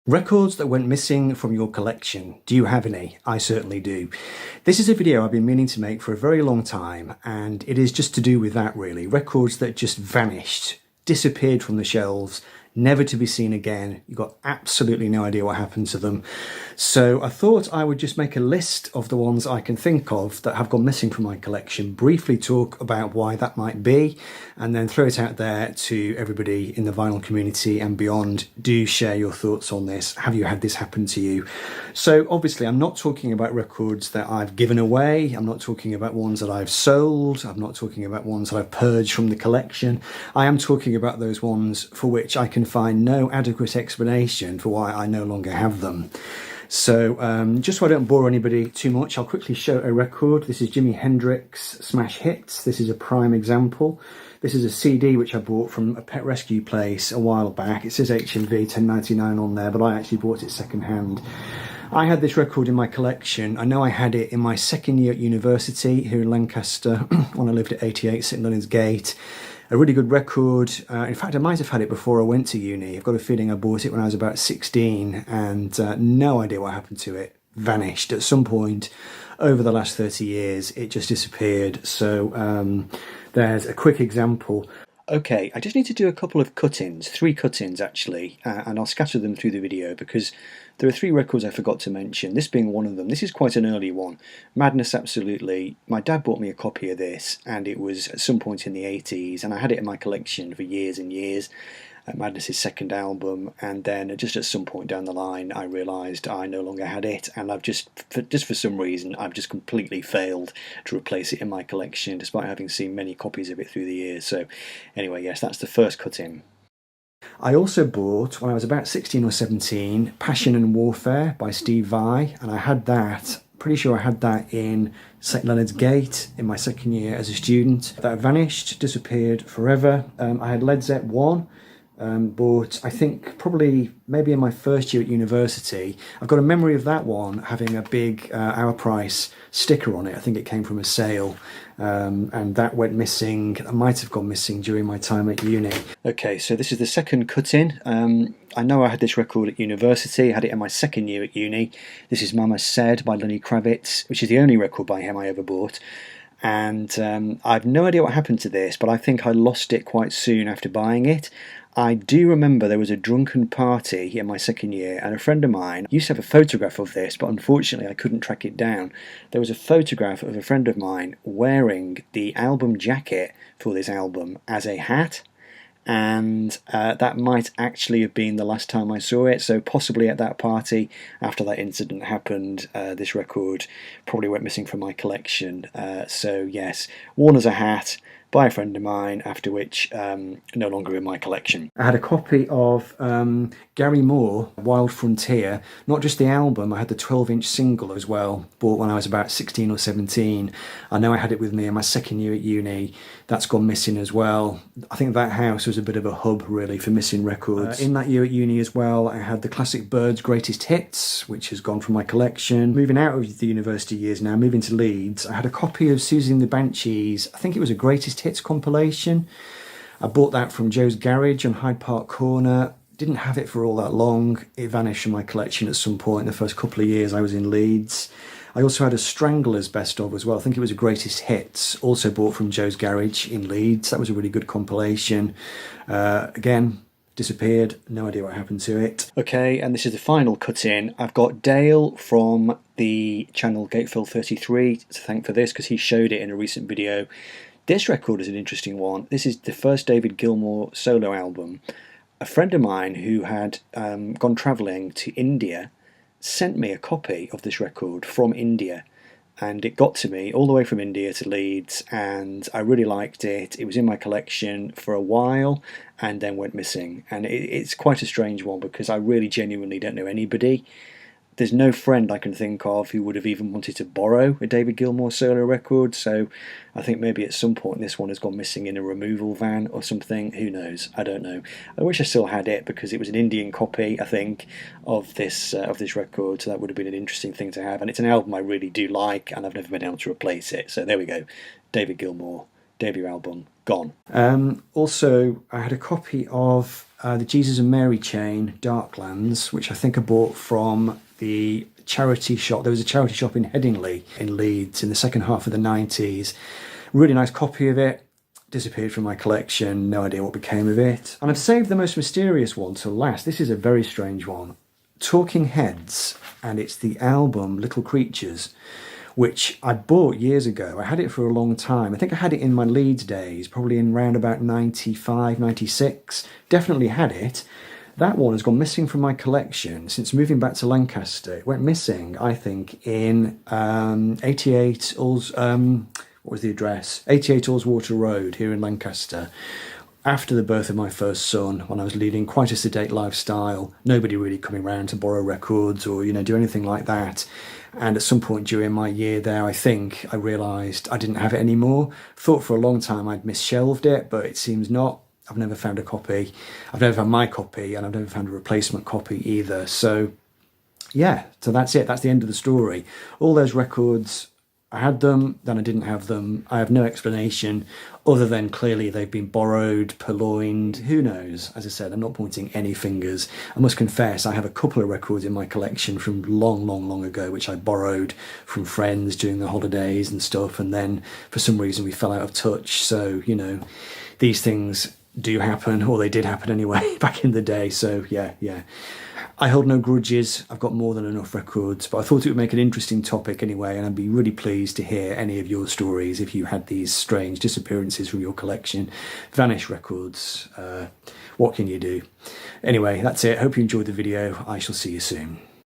Records that went missing from your collection. Do you have any? I certainly do. This is a video I've been meaning to make for a very long time, and it is just to do with that really. Records that just vanished, disappeared from the shelves, never to be seen again. You've got absolutely no idea what happened to them. So I thought I would just make a list of the ones I can think of that have gone missing from my collection, briefly talk about why that might be, and then throw it out there to everybody in the vinyl community and beyond. Do share your thoughts on this. Have you had this happen to you? So obviously I'm not talking about records that I've given away. I'm not talking about ones that I've sold. I'm not talking about ones that I've purged from the collection. I am talking about those ones for which I can find no adequate explanation for why I no longer have them. So just so I don't bore anybody too much, I'll quickly show a record. This is Jimi Hendrix Smash Hits. This is a prime example. This is a CD which I bought from a pet rescue place a while back. It says HMV 10.99 on there, but I actually bought it second hand. I had this record in my collection. I know I had it in my second year at university here in Lancaster when I lived at 88 St Leonard's Gate. A really good record. In fact, I might have had it before I went to uni. I've got a feeling I bought it when I was about 16 and no idea what happened to it. Vanished at some point over the last 30 years. It just disappeared. So there's a quick example. Okay, I just need to do a couple of cut-ins, 3 cut-ins actually, and I'll scatter them through the video because there are 3 records I forgot to mention, this being one of them. This is quite an early one. Madness Absolutely. My dad bought me a copy of this and it was at some point in the 80s and I had it in my collection for years and years. Madness's second album, and then just at some point down the line I realised I no longer had it, and I've just for some reason I've just completely failed to replace it in my collection despite having seen many copies of it through the years. So anyway, yes, that's the first cut in. I also bought, when I was about 16 or 17, Passion and Warfare by Steve Vai, and I had that, pretty sure I had that in St Leonard's Gate in my second year as a student. That vanished, disappeared forever. I had Led Zepp 1, bought, I think, probably maybe in my first year at university. I've got a memory of that one having a big Our Price sticker on it. I think it came from a sale, and that went missing. I might have gone missing during my time at uni. Okay, so this is the second cut-in. I know I had this record at university. I had it in my second year at uni. This is Mama Said by Lenny Kravitz, which is the only record by him I ever bought. And I've no idea what happened to this, but I think I lost it quite soon after buying it. I do remember there was a drunken party in my second year, and a friend of mine used to have a photograph of this, but unfortunately I couldn't track it down. There was a photograph of a friend of mine wearing the album jacket for this album as a hat, and that might actually have been the last time I saw it, so possibly at that party after that incident happened. This record probably went missing from my collection. So yes, worn as a hat by a friend of mine, after which no longer in my collection. I had a copy of Gary Moore, Wild Frontier, not just the album, I had the 12-inch single as well, bought when I was about 16 or 17. I know I had it with me in my second year at uni. That's gone missing as well. I think that house was a bit of a hub really for missing records. In that year at uni as well, I had the classic Byrds Greatest Hits, which has gone from my collection. Moving out of the university years now, moving to Leeds, I had a copy of Susie and the Banshees. I think it was a Greatest Hits compilation. I bought that from Joe's Garage on Hyde Park Corner. Didn't have it for all that long. It vanished from my collection at some point in the first couple of years I was in Leeds. I also had a Stranglers best of as well. I think it was a Greatest Hits, also bought from Joe's Garage in Leeds. That was a really good compilation. Again, disappeared, no idea what happened to it. Okay, and this is the final cut-in. I've got Dale from the channel Gatefill33 to thank for this, because he showed it in a recent video. This record is an interesting one. This is the first David Gilmour solo album. A friend of mine who had gone travelling to India sent me a copy of this record from India, and it got to me all the way from India to Leeds, and I really liked it. It was in my collection for a while and then went missing, and it's quite a strange one because I really genuinely don't know anybody. There's no friend I can think of who would have even wanted to borrow a David Gilmour solo record, so I think maybe at some point this one has gone missing in a removal van or something. Who knows? I don't know. I wish I still had it because it was an Indian copy, I think, of this record, so that would have been an interesting thing to have. And it's an album I really do like, and I've never been able to replace it. So there we go. David Gilmour, debut album, gone. Also, I had a copy of the Jesus and Mary chain, Darklands, which I think I bought from the charity shop. There was a charity shop in Headingley in Leeds in the second half of the 90s. Really nice copy of it. Disappeared from my collection, no idea what became of it. And I've saved the most mysterious one till last. This is a very strange one. Talking Heads, and it's the album Little Creatures, which I bought years ago. I had it for a long time. I think I had it in my Leeds days, probably in round about 95, 96. Definitely had it. That one has gone missing from my collection since moving back to Lancaster. It went missing, I think, in 88 Alls... what was the address? 88 Allswater Road here in Lancaster. After the birth of my first son, when I was leading quite a sedate lifestyle, nobody really coming round to borrow records or, do anything like that. And at some point during my year there, I think I realised I didn't have it anymore. Thought for a long time I'd misshelved it, but it seems not. I've never found a copy. I've never found my copy, and I've never found a replacement copy either. So, yeah, so that's it. That's the end of the story. All those records, I had them, then I didn't have them. I have no explanation other than clearly they've been borrowed, purloined, who knows? As I said, I'm not pointing any fingers. I must confess, I have a couple of records in my collection from long ago, which I borrowed from friends during the holidays and stuff, and then for some reason we fell out of touch. So, these things do happen, or they did happen anyway, back in the day. So, yeah. I hold no grudges. I've got more than enough records, but I thought it would make an interesting topic anyway, and I'd be really pleased to hear any of your stories if you had these strange disappearances from your collection. Vanished records. What can you do? Anyway, that's it. Hope you enjoyed the video. I shall see you soon.